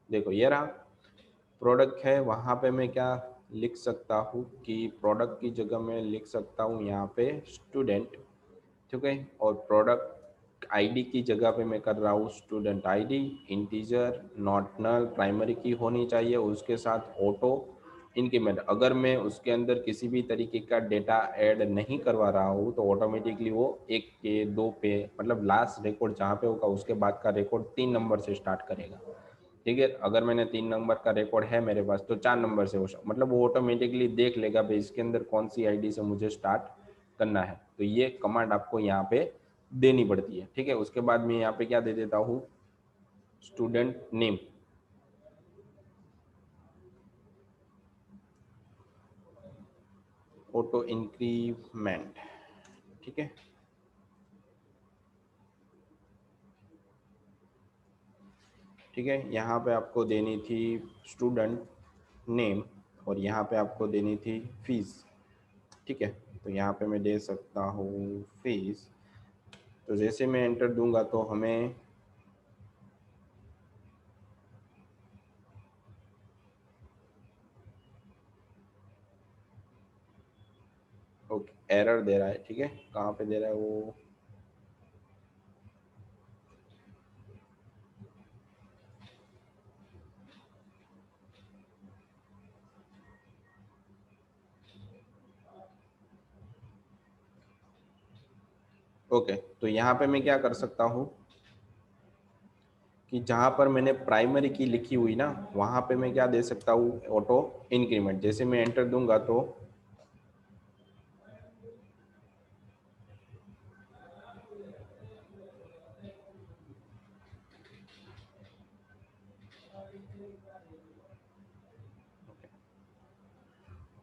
A: देखो ये रहा प्रोडक्ट है, वहाँ पे मैं क्या लिख सकता हूँ कि प्रोडक्ट की जगह मैं लिख सकता हूँ यहाँ पे स्टूडेंट, ठीक है। और प्रोडक्ट आईडी की जगह पे मैं कर रहा हूँ student ID, integer, not null, primary key होनी चाहिए, उसके साथ ऑटो इंक्रीमेंट। अगर मैं उसके अंदर किसी भी तरीके का डेटा ऐड नहीं करवा रहा हूँ तो ऑटोमेटिकली वो 1 पे 2 पे मतलब लास्ट रिकॉर्ड जहाँ पे होगा उसके बाद का रिकॉर्ड 3 नंबर से स्टार्ट करेगा। ठीक है, अगर मैंने 3 नंबर का रिकॉर्ड है मेरे पास तो 4 नंबर से मतलब वो ऑटोमेटिकली देख लेगा भाई इसके अंदर कौन सी आईडी से मुझे स्टार्ट करना है। तो ये कमांड आपको यहाँ पे देनी पड़ती है। ठीक है, उसके बाद मैं यहाँ पे क्या दे देता हूँ, स्टूडेंट नेम, ऑटो इंक्रीमेंट। ठीक है, ठीक है, यहाँ पे आपको देनी थी स्टूडेंट नेम और यहाँ पे आपको देनी थी फीस। ठीक है, तो यहाँ पे मैं दे सकता हूँ फीस। तो जैसे मैं एंटर दूंगा तो हमें ओके एरर दे रहा है। ठीक है, कहाँ पे दे रहा है वो, ओके। तो यहाँ पे मैं क्या कर सकता हूँ कि जहाँ पर मैंने प्राइमरी की लिखी हुई ना वहाँ पे मैं क्या दे सकता हूँ, ऑटो इंक्रीमेंट। जैसे मैं एंटर दूंगा तो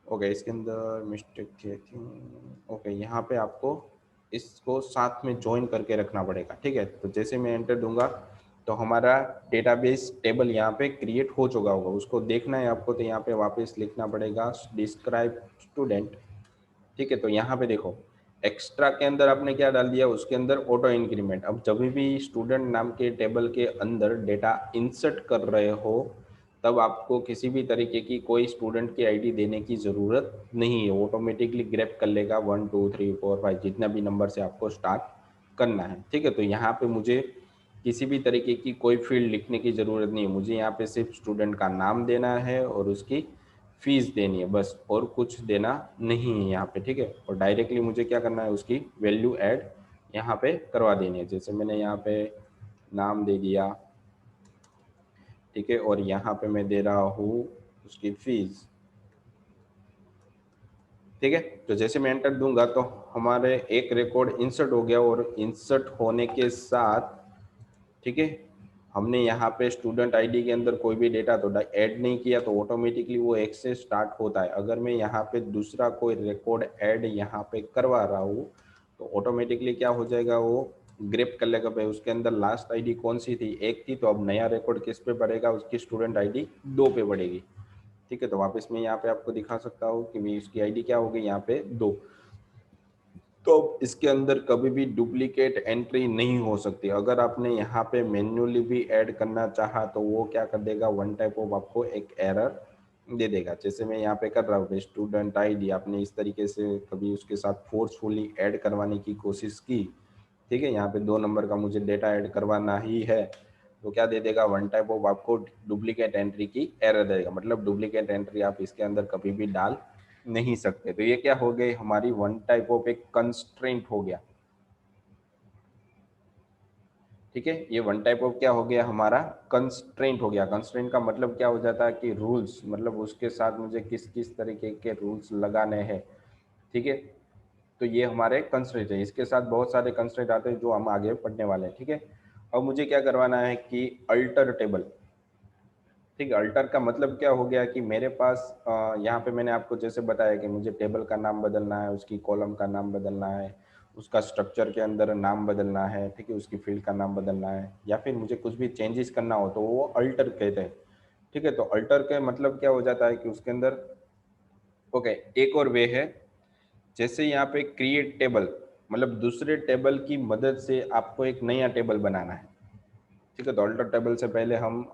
A: ओके इसके अंदर मिस्टेक थी। ओके यहाँ पे आपको इसको साथ में ज्वाइन करके रखना पड़ेगा। ठीक है, तो जैसे मैं एंटर दूंगा तो हमारा डेटाबेस टेबल यहाँ पे क्रिएट हो चुका होगा, उसको देखना है आपको। तो यहाँ पे वापस लिखना पड़ेगा डिस्क्राइब स्टूडेंट। ठीक है, तो यहाँ पे देखो एक्स्ट्रा के अंदर आपने क्या डाल दिया, उसके अंदर ऑटो इंक्रीमेंट। अब जब भी स्टूडेंट नाम के टेबल के अंदर डेटा इंसर्ट कर रहे हो तब आपको किसी भी तरीके की कोई स्टूडेंट की आईडी देने की ज़रूरत नहीं है, ऑटोमेटिकली ग्रैब कर लेगा 1 2 3 4 5 जितना भी नंबर से आपको स्टार्ट करना है। ठीक है, तो यहाँ पे मुझे किसी भी तरीके की कोई फील्ड लिखने की ज़रूरत नहीं है, मुझे यहाँ पे सिर्फ स्टूडेंट का नाम देना है और उसकी फीस देनी है बस, और कुछ देना नहीं है यहाँ पे। ठीक है, और डायरेक्टली मुझे क्या करना है, उसकी वैल्यू ऐड यहाँ पे करवा देनी है। जैसे मैंने यहाँ पे नाम दे दिया। ठीक है, और यहाँ पे मैं दे रहा हूँ उसकी फीस। ठीक है, तो जैसे मैं एंटर दूंगा तो हमारे एक रिकॉर्ड इंसर्ट हो गया और इंसर्ट होने के साथ ठीक है हमने यहाँ पे स्टूडेंट आईडी के अंदर कोई भी डेटा तो ऐड नहीं किया तो ऑटोमेटिकली वो एक से स्टार्ट होता है। अगर मैं यहाँ पे दूसरा कोई रिकॉर्ड ऐड यहाँ पे करवा रहा हूँ तो ऑटोमेटिकली क्या हो जाएगा, वो ग्रेप कर लेगा भाई उसके अंदर लास्ट आईडी कौन सी थी, 1 थी, तो अब नया रिकॉर्ड किस पे पड़ेगा, उसकी स्टूडेंट आईडी 2 पे पड़ेगी। ठीक है, तो वापस मैं यहाँ पे आपको दिखा सकता हूँ कि भाई उसकी आईडी क्या होगी, यहाँ पे 2। तो इसके अंदर कभी भी डुप्लीकेट एंट्री नहीं हो सकती। अगर आपने यहाँ पे मैन्युअली भी ऐड करना चाहा तो वो क्या कर देगा, वन टाइप ऑफ आपको एक एरर दे देगा। जैसे मैं यहाँ पे कर रहा हूँ स्टूडेंट आईडी, आपने इस तरीके से कभी उसके साथ फोर्सफुली ऐड करवाने की कोशिश की। ठीक है, यहाँ पे 2 नंबर का मुझे डेटा ऐड करवाना ही है तो क्या दे देगा, वन टाइप ऑफ आपको डुप्लीकेट एंट्री की एरर देगा। मतलब डुप्लीकेट एंट्री आप इसके अंदर कभी भी डाल नहीं सकते। तो ये क्या हो गई हमारी वन टाइप ऑफ एक कंस्ट्रेंट हो गया। ठीक है, ये वन टाइप ऑफ क्या हो गया हमारा, कंस्ट्रेंट हो गया। कंस्ट्रेंट का मतलब क्या हो जाता है कि रूल्स, मतलब उसके साथ मुझे किस किस तरीके के रूल्स लगाने हैं। ठीक है, तो ये हमारे कंस्ट्रेंट है, इसके साथ बहुत सारे कंस्ट्रेंट आते हैं जो हम आगे पढ़ने वाले हैं। ठीक है, अब मुझे क्या करवाना है कि अल्टर टेबल। ठीक है, अल्टर का मतलब क्या हो गया कि मेरे पास यहाँ पे मैंने आपको जैसे बताया कि मुझे टेबल का नाम बदलना है, उसकी कॉलम का नाम बदलना है, उसका स्ट्रक्चर के अंदर नाम बदलना है। ठीक है, उसकी फील्ड का नाम बदलना है या फिर मुझे कुछ भी चेंजेस करना हो तो वो अल्टर कहते हैं। ठीक है, तो अल्टर का मतलब क्या हो जाता है कि उसके अंदर ओके एक और वे है, जैसे यहाँ पे क्रिएट टेबल, मतलब दूसरे टेबल की मदद से आपको एक नया टेबल बनाना है। ठीक है, तो अल्टर टेबल से पहले हम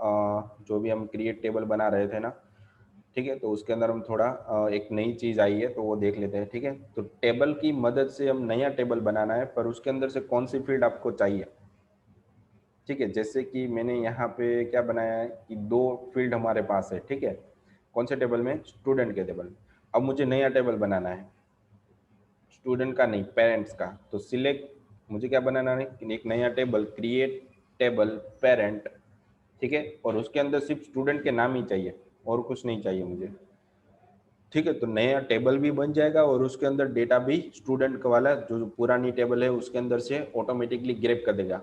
A: जो भी हम क्रिएट टेबल बना रहे थे ना ठीक है, तो उसके अंदर हम थोड़ा एक नई चीज आई है तो वो देख लेते हैं। ठीक है, तो टेबल की मदद से हम नया टेबल बनाना है, पर उसके अंदर से कौन सी फील्ड आपको चाहिए। ठीक है, जैसे कि मैंने यहाँ पे क्या बनाया है कि दो फील्ड हमारे पास है। ठीक है, कौन से टेबल में, स्टूडेंट के टेबल। अब मुझे नया टेबल बनाना है, स्टूडेंट का नहीं, पेरेंट्स का। तो सिलेक्ट, मुझे क्या बनाना है, एक नया टेबल, क्रिएट टेबल पेरेंट। ठीक है, और उसके अंदर सिर्फ स्टूडेंट के नाम ही चाहिए और कुछ नहीं चाहिए मुझे। ठीक है, तो नया टेबल भी बन जाएगा और उसके अंदर डेटा भी स्टूडेंट का वाला जो पुरानी टेबल है उसके अंदर से ऑटोमेटिकली ग्रैब कर देगा।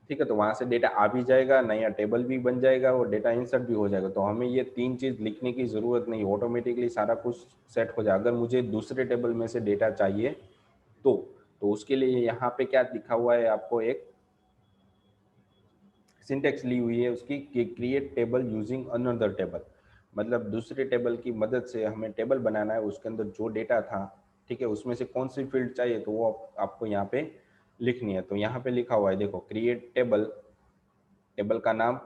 A: ठीक है, तो वहां से डेटा आ भी जाएगा, नया टेबल भी बन जाएगा और डेटा इंसर्ट भी हो जाएगा। तो हमें ये तीन चीज लिखने की जरूरत नहीं, ऑटोमेटिकली सारा कुछ सेट हो जाएगा। अगर मुझे दूसरे टेबल में से डेटा चाहिए तो उसके लिए यहाँ पे क्या लिखा हुआ है, आपको एक सिंटेक्स ली हुई है उसकी कि create table using another table. मतलब दूसरे टेबल की मदद से हमें टेबल बनाना है, उसके अंदर जो डेटा था, ठीक है, उसमें से कौन सी फील्ड चाहिए तो वो आपको यहाँ पे लिखनी है। तो यहाँ पे लिखा हुआ है, देखो, क्रिएट टेबल, टेबल का नाम।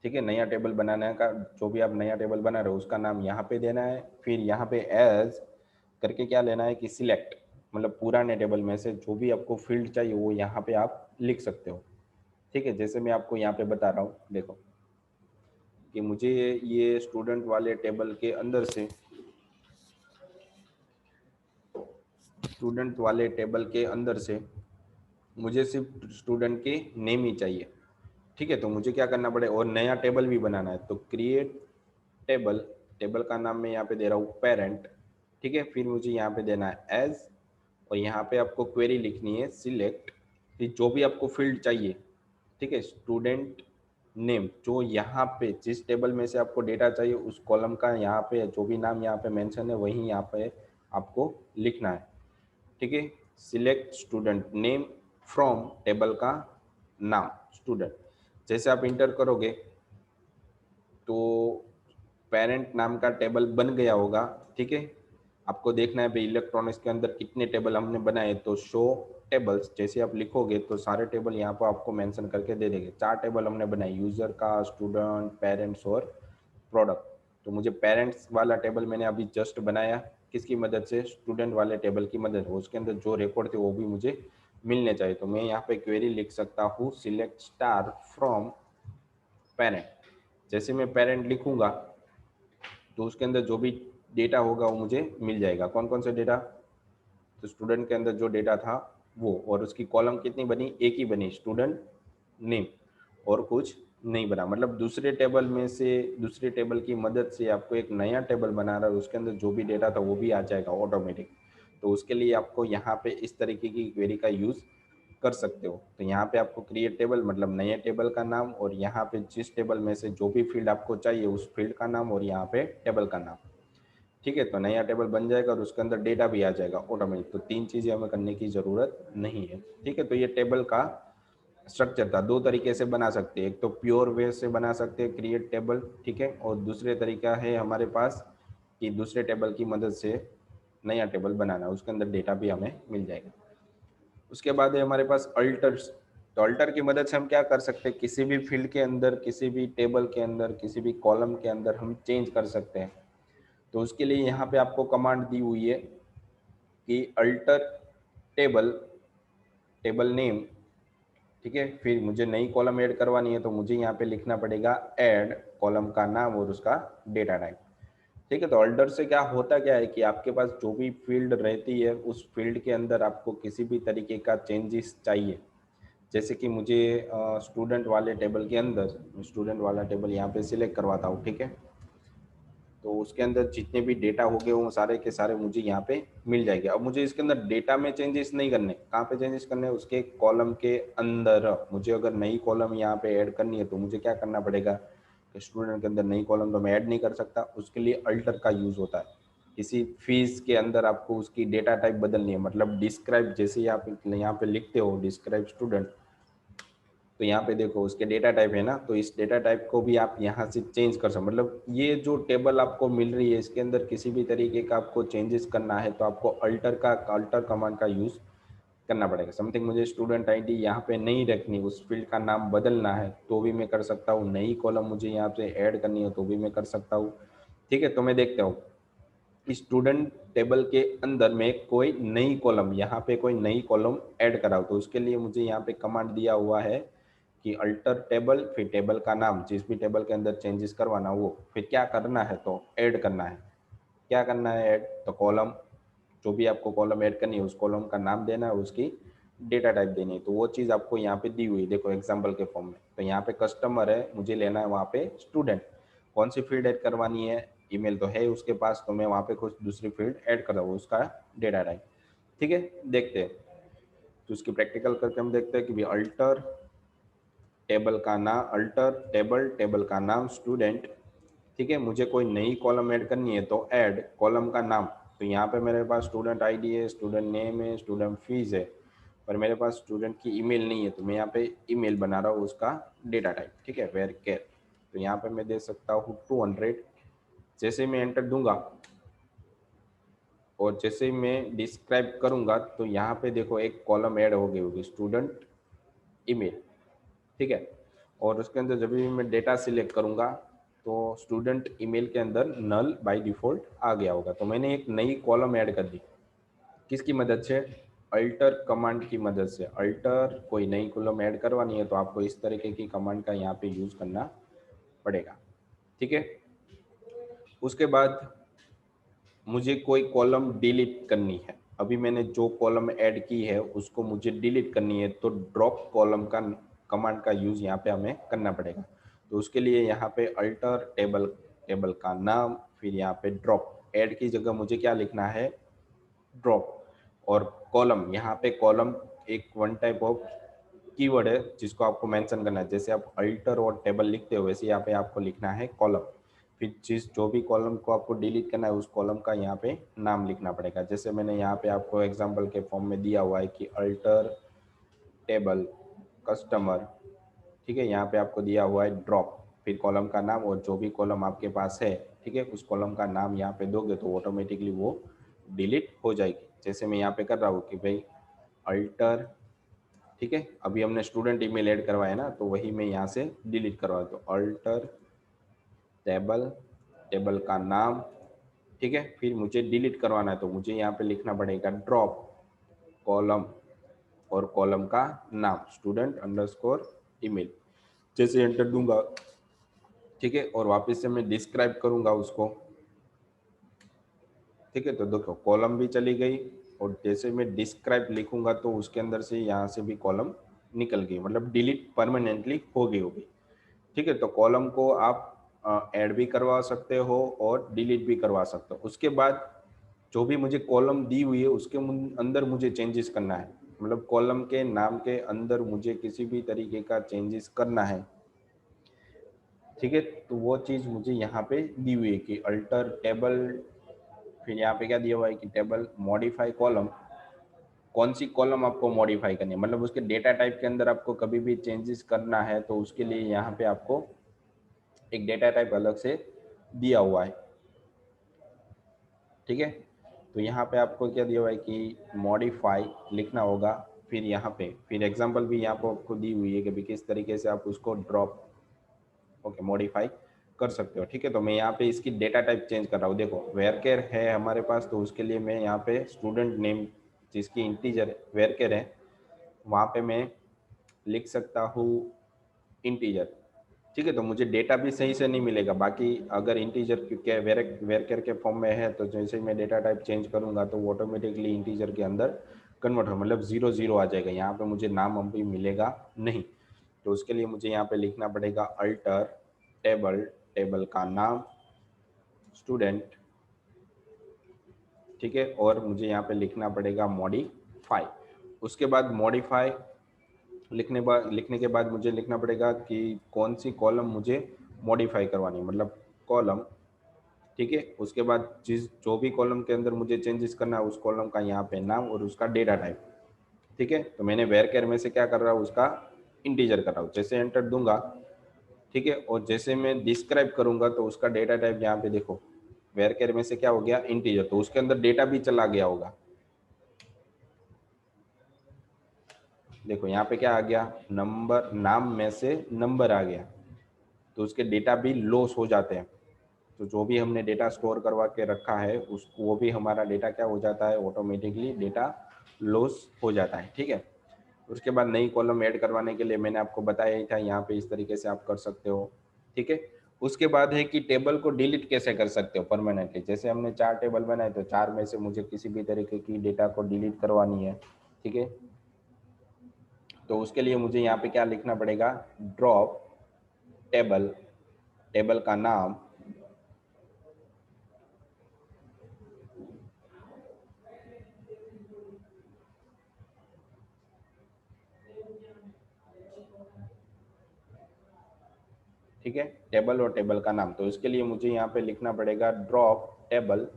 A: ठीक है, नया टेबल बनाने का, जो भी आप नया टेबल बना रहे हो उसका नाम यहाँ पे देना है। फिर यहाँ पे एज करके क्या लेना है कि सिलेक्ट, मतलब पुराने टेबल में से जो भी आपको फील्ड चाहिए वो यहाँ पे आप लिख सकते हो। ठीक है, जैसे मैं आपको यहाँ पे बता रहा हूँ, देखो कि मुझे ये स्टूडेंट वाले टेबल के अंदर से, स्टूडेंट वाले टेबल के अंदर से मुझे सिर्फ स्टूडेंट के नेम ही चाहिए। ठीक है, तो मुझे क्या करना पड़ेगा, और नया टेबल भी बनाना है। तो क्रिएट टेबल, टेबल का नाम मैं यहाँ पे दे रहा हूँ पेरेंट। ठीक है, फिर मुझे यहाँ पे देना है एज, और यहाँ पे आपको क्वेरी लिखनी है सिलेक्ट, कि जो भी आपको फील्ड चाहिए। ठीक है, स्टूडेंट नेम, जो यहाँ पे जिस टेबल में से आपको डेटा चाहिए उस कॉलम का यहाँ पे जो भी नाम यहाँ पे मेंशन है वही यहाँ पे आपको लिखना है। ठीक है, select student name from table का नाम स्टूडेंट। जैसे आप इंटर करोगे तो पेरेंट नाम का टेबल बन गया होगा। ठीक है, आपको देखना है भाई इलेक्ट्रॉनिक्स के अंदर कितने टेबल हमने बनाए, तो शो टेबल्स जैसे आप लिखोगे तो सारे टेबल यहाँ पर आपको मेंशन करके दे देंगे। 4 टेबल हमने बनाए, यूजर का, स्टूडेंट, पेरेंट्स और प्रोडक्ट। तो मुझे पेरेंट्स वाला टेबल मैंने अभी जस्ट बनाया, किसकी मदद से, स्टूडेंट वाले टेबल की मदद से। उसके अंदर जो रिकॉर्ड थे वो भी मुझे मिलने चाहिए। तो मैं यहाँ पे क्वेरी लिख सकता हूँ सिलेक्ट स्टार फ्रॉम पेरेंट। जैसे मैं पेरेंट लिखूंगा तो उसके अंदर जो भी डेटा होगा वो मुझे मिल जाएगा। कौन कौन से डेटा, तो स्टूडेंट के अंदर जो डेटा था वो, और उसकी कॉलम कितनी बनी, एक ही बनी, स्टूडेंट नेम, और कुछ नहीं बना। मतलब दूसरे टेबल में से, दूसरे टेबल की मदद से आपको एक नया टेबल बना रहा है, उसके अंदर जो भी डेटा था वो भी आ जाएगा ऑटोमेटिक। तो उसके लिए आपको यहाँ पे इस तरीके की क्वेरी का यूज कर सकते हो। तो यहाँ पे आपको क्रिएट टेबल मतलब नए टेबल का नाम, और यहाँ पे जिस टेबल में से जो भी फील्ड आपको चाहिए उस फील्ड का नाम, और यहाँ पे टेबल का नाम। ठीक है, तो नया टेबल बन जाएगा और उसके अंदर डेटा भी आ जाएगा ऑटोमेटिक। तो 3 चीजें हमें करने की जरूरत नहीं है। ठीक है, तो ये टेबल का स्ट्रक्चर था। 2 तरीके से बना सकते हैं, एक तो प्योर वे से बना सकते हैं क्रिएट टेबल, ठीक है, और दूसरे तरीका है हमारे पास कि दूसरे टेबल की मदद से नया टेबल बनाना, उसके अंदर डेटा भी हमें मिल जाएगा। उसके बाद है हमारे पास अल्टर्स। तो अल्टर की मदद से हम क्या कर सकते हैं, किसी भी फील्ड के अंदर, किसी भी टेबल के अंदर, किसी भी कॉलम के अंदर हम चेंज कर सकते हैं। तो उसके लिए यहाँ पे आपको कमांड दी हुई है कि अल्टर टेबल, टेबल नेम। ठीक है, फिर मुझे नई कॉलम ऐड करवानी है तो मुझे यहाँ पे लिखना पड़ेगा ऐड कॉलम का नाम और उसका डेटा टाइप। ठीक है, तो अल्टर से क्या होता क्या है कि आपके पास जो भी फील्ड रहती है उस फील्ड के अंदर आपको किसी भी तरीके का चेंजेस चाहिए। जैसे कि मुझे स्टूडेंट वाले टेबल के अंदर, स्टूडेंट वाला टेबल यहाँ पे सिलेक्ट करवाता हूँ। ठीक है, तो उसके अंदर जितने भी डेटा हो गए वो सारे के सारे मुझे यहाँ पे मिल जाएंगे। अब मुझे इसके अंदर डेटा में चेंजेस नहीं करने, कहाँ पे चेंजेस करने, उसके कॉलम के अंदर। मुझे अगर नई कॉलम यहाँ पे ऐड करनी है तो मुझे क्या करना पड़ेगा कि स्टूडेंट के अंदर नई कॉलम तो मैं ऐड नहीं कर सकता, उसके लिए अल्टर का यूज होता है। किसी फीस के अंदर आपको उसकी डेटा टाइप बदलनी है, मतलब डिस्क्राइब, जैसे आप यहाँ पे लिखते हो डिस्क्राइब स्टूडेंट, तो यहाँ पे देखो उसके डेटा टाइप है ना, तो इस डेटा टाइप को भी आप यहाँ से चेंज कर सकते। मतलब ये जो टेबल आपको मिल रही है इसके अंदर किसी भी तरीके का आपको चेंजेस करना है तो आपको अल्टर कमांड का यूज करना पड़ेगा। समथिंग मुझे स्टूडेंट आईडी यहाँ पे नहीं रखनी, उस फील्ड का नाम बदलना है तो भी मैं कर सकता हूँ। नई कॉलम मुझे यहाँ पे ऐड करनी है तो भी मैं कर सकता हूँ। ठीक है, तो मैं देखता हूँ स्टूडेंट टेबल के अंदर में कोई नई कॉलम, यहाँ पे कोई नई कॉलम ऐड कराओ, तो उसके लिए मुझे यहाँ पे कमांड दिया हुआ है कि अल्टर टेबल, फिर टेबल का नाम, जिस भी टेबल के अंदर चेंजेस करवाना वो, फिर क्या करना है तो ऐड करना है। क्या करना है ऐड, तो कॉलम, जो भी आपको कॉलम ऐड करनी है उस कॉलम का नाम देना है, उसकी डेटा टाइप देनी है। तो वो चीज़ आपको यहाँ पे दी हुई है, देखो एग्जाम्पल के फॉर्म में। तो यहाँ पे कस्टमर है, मुझे लेना है वहाँ पे स्टूडेंट। कौन सी फील्ड ऐड करवानी है, ईमेल तो है उसके पास, तो मैं वहाँ पे कुछ दूसरी फील्ड ऐड कर रहा हूँ, उसका डेटा टाइप। ठीक है, देखते हैं, तो उसकी प्रैक्टिकल करके हम देखते हैं कि भी अल्टर टेबल का नाम, अल्टर टेबल, टेबल का नाम स्टूडेंट। ठीक है, मुझे कोई नई कॉलम ऐड करनी है तो ऐड कॉलम का नाम। तो यहाँ पे मेरे पास स्टूडेंट आईडी है, स्टूडेंट नेम है, स्टूडेंट फीस है, पर मेरे पास स्टूडेंट की ईमेल नहीं है, तो मैं यहाँ पे ईमेल बना रहा हूँ उसका डेटा टाइप। ठीक है, वेयर केयर, तो यहाँ पे मैं दे सकता हूँ 200। जैसे मैं एंटर दूंगा और जैसे ही मैं डिस्क्राइब करूंगा तो यहाँ पे देखो एक कॉलम ऐड हो गई होगी, स्टूडेंट ईमेल। ठीक है, और उसके अंदर जब भी मैं डेटा सिलेक्ट करूंगा तो स्टूडेंट ईमेल के अंदर नल बाय डिफॉल्ट आ गया होगा। तो मैंने एक नई कॉलम ऐड कर दी, किसकी मदद से, अल्टर कमांड की मदद से। अल्टर, कोई नई कॉलम ऐड करवानी है तो आपको इस तरीके की कमांड का यहाँ पे यूज करना पड़ेगा। ठीक है, उसके बाद मुझे कोई कॉलम डिलीट करनी है, अभी मैंने जो कॉलम ऐड की है उसको मुझे डिलीट करनी है, तो ड्रॉप कॉलम का कमांड का यूज यहाँ पे हमें करना पड़ेगा। तो उसके लिए यहाँ पे अल्टर टेबल, टेबल का नाम, फिर यहाँ पे ड्रॉप, ऐड की जगह मुझे क्या लिखना है, ड्रॉप। और कॉलम, यहाँ पे कॉलम एक वन टाइप ऑफ कीवर्ड है जिसको आपको मेंशन करना है। जैसे आप अल्टर और टेबल लिखते हो वैसे यहाँ पे आपको लिखना है कॉलम। फिर जिस जो भी कॉलम को आपको डिलीट करना है उस कॉलम का यहाँ पे नाम लिखना पड़ेगा। जैसे मैंने यहाँ पे आपको एग्जांपल के फॉर्म में दिया हुआ है कि अल्टर टेबल कस्टमर। ठीक है, यहाँ पे आपको दिया हुआ है ड्रॉप, फिर कॉलम का नाम और जो भी कॉलम आपके पास है, ठीक है, उस कॉलम का नाम यहाँ पे दोगे तो ऑटोमेटिकली वो डिलीट हो जाएगी। जैसे मैं यहाँ पे कर रहा हूँ कि भाई अल्टर, ठीक है, अभी हमने स्टूडेंट ईमेल ऐड करवाया ना, तो वही मैं यहाँ से डिलीट करवा दूँ, अल्टर टेबल, टेबल का नाम। ठीक है, फिर मुझे डिलीट करवाना है तो मुझे यहाँ पे लिखना पड़ेगा ड्रॉप कॉलम और कॉलम का नाम स्टूडेंट अंडरस्कोर ईमेल। जैसे एंटर दूंगा, ठीक है, और वापस से मैं डिस्क्राइब करूंगा उसको। ठीक है, तो देखो कॉलम भी चली गई, और जैसे मैं डिस्क्राइब लिखूंगा तो उसके अंदर से यहाँ से भी कॉलम निकल गई, मतलब डिलीट परमानेंटली हो गई होगी। ठीक है, तो कॉलम को आप ऐड भी करवा सकते हो और डिलीट भी करवा सकते हो। उसके बाद जो भी मुझे कॉलम दी हुई है उसके अंदर मुझे चेंजेस करना है, मतलब कॉलम के नाम के अंदर मुझे किसी भी तरीके का चेंजेस करना है। ठीक है, तो वो चीज़ मुझे यहाँ पे दी हुई है कि अल्टर टेबल, फिर यहाँ पे क्या दिया हुआ है कि टेबल मॉडिफाई कॉलम। कौन सी कॉलम आपको मॉडिफाई करनी है, मतलब उसके डेटा टाइप के अंदर आपको कभी भी चेंजेस करना है तो उसके लिए यहाँ पे आपको एक डेटा टाइप अलग से दिया हुआ है। ठीक है, तो यहाँ पे आपको क्या दिया हुआ है कि मॉडिफाई लिखना होगा। फिर यहाँ पे फिर एग्जांपल भी यहाँ पर आपको दी हुई है कि भी किस तरीके से आप उसको ड्रॉप, ओके, मॉडिफाई कर सकते हो। ठीक है, तो मैं यहाँ पे इसकी डेटा टाइप चेंज कर रहा हूँ। देखो वेयर केयर है हमारे पास, तो उसके लिए मैं यहाँ पे स्टूडेंट नेम जिसकी इंटीजर वेयर केयर है वहाँ पे मैं लिख सकता हूँ इंटीजर। ठीक है, तो मुझे डेटा भी सही से नहीं मिलेगा, बाकी अगर इंटीजर क्योंकि वेरकर के फॉर्म में है तो जैसे ही मैं डेटा टाइप चेंज करूंगा तो वो ऑटोमेटिकली इंटीजर के अंदर कन्वर्ट हो, मतलब 0 0 आ जाएगा, यहाँ पे मुझे नाम अभी मिलेगा नहीं। तो उसके लिए मुझे यहाँ पे लिखना पड़ेगा अल्टर टेबल, टेबल का नाम स्टूडेंट। ठीक है, और मुझे यहाँ पे लिखना पड़ेगा मॉडिफाई। उसके बाद मॉडिफाई लिखने के बाद मुझे लिखना पड़ेगा कि कौन सी कॉलम मुझे मॉडिफाई करवानी है, मतलब कॉलम। ठीक है, उसके बाद जिस जो भी कॉलम के अंदर मुझे चेंजेस करना है उस कॉलम का यहाँ पे नाम और उसका डेटा टाइप। ठीक है, तो मैंने वेयर केयर में से क्या कर रहा हूँ, उसका इंटीजर कर रहा हूँ। जैसे एंटर दूंगा, ठीक है, और जैसे मैं डिस्क्राइब करूंगा तो उसका डेटा टाइप यहाँ पे देखो वेयर केयर में से क्या हो गया, इंटीजर, तो उसके अंदर डेटा भी चला गया होगा। देखो यहाँ पे क्या आ गया, नंबर, नाम में से नंबर आ गया, तो उसके डेटा भी लॉस हो जाते हैं। तो जो भी हमने डेटा स्टोर करवा के रखा है उसको वो भी हमारा डेटा क्या हो जाता है, ऑटोमेटिकली डेटा लॉस हो जाता है। ठीक है, उसके बाद नई कॉलम ऐड करवाने के लिए मैंने आपको बताया ही था, यहाँ पे इस तरीके से आप कर सकते हो। ठीक है, उसके बाद है कि टेबल को डिलीट कैसे कर सकते हो परमानेंटली। जैसे हमने 4 टेबल बनाए तो 4 में से मुझे किसी भी तरीके की डेटा को डिलीट करवानी है। ठीक है, तो उसके लिए मुझे यहाँ पे क्या लिखना पड़ेगा, ड्रॉप टेबल, टेबल का नाम, ठीक है, टेबल और टेबल का नाम। तो इसके लिए मुझे यहाँ पे लिखना पड़ेगा ड्रॉप टेबल,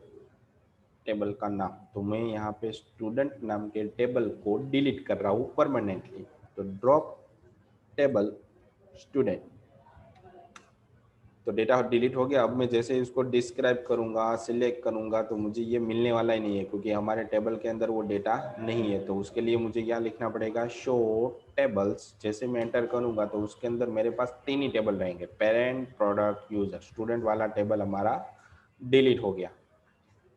A: टेबल का नाम। तो मैं यहाँ पे स्टूडेंट नाम के टेबल को डिलीट कर रहा हूँ परमानेंटली। तो ड्रॉप टेबल स्टूडेंट, तो डेटा डिलीट हो गया। अब मैं जैसे इसको डिस्क्राइब करूंगा, सिलेक्ट करूंगा, तो मुझे ये मिलने वाला ही नहीं है क्योंकि हमारे टेबल के अंदर वो डेटा नहीं है। तो उसके लिए मुझे क्या लिखना पड़ेगा, शो टेबल्स। जैसे मैं एंटर करूंगा तो उसके अंदर मेरे पास 3 ही टेबल रहेंगे, पेरेंट, प्रोडक्ट, यूजर। स्टूडेंट वाला टेबल हमारा डिलीट हो गया।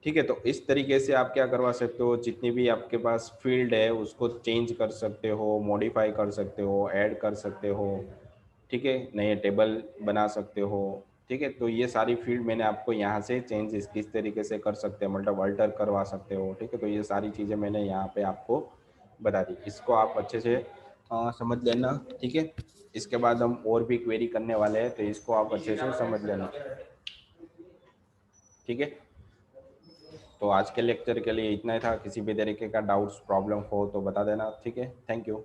A: ठीक है, तो इस तरीके से आप क्या करवा सकते हो, जितनी भी आपके पास फील्ड है उसको चेंज कर सकते हो, मॉडिफाई कर सकते हो, ऐड कर सकते हो। ठीक है, नए टेबल बना सकते हो। ठीक है, तो ये सारी फील्ड मैंने आपको यहाँ से चेंज किस तरीके से कर सकते हैं, मतलब अल्टर करवा सकते हो। ठीक है, तो ये सारी चीज़ें मैंने यहाँ पे आपको बता दी, इसको आप अच्छे से समझ लेना। ठीक है, इसके बाद हम और भी क्वेरी करने वाले हैं, तो इसको आप अच्छे से समझ लेना। ठीक है, तो आज के लेक्चर के लिए इतना ही था। किसी भी तरीके का डाउट्स प्रॉब्लम हो तो बता देना। ठीक है, थैंक यू।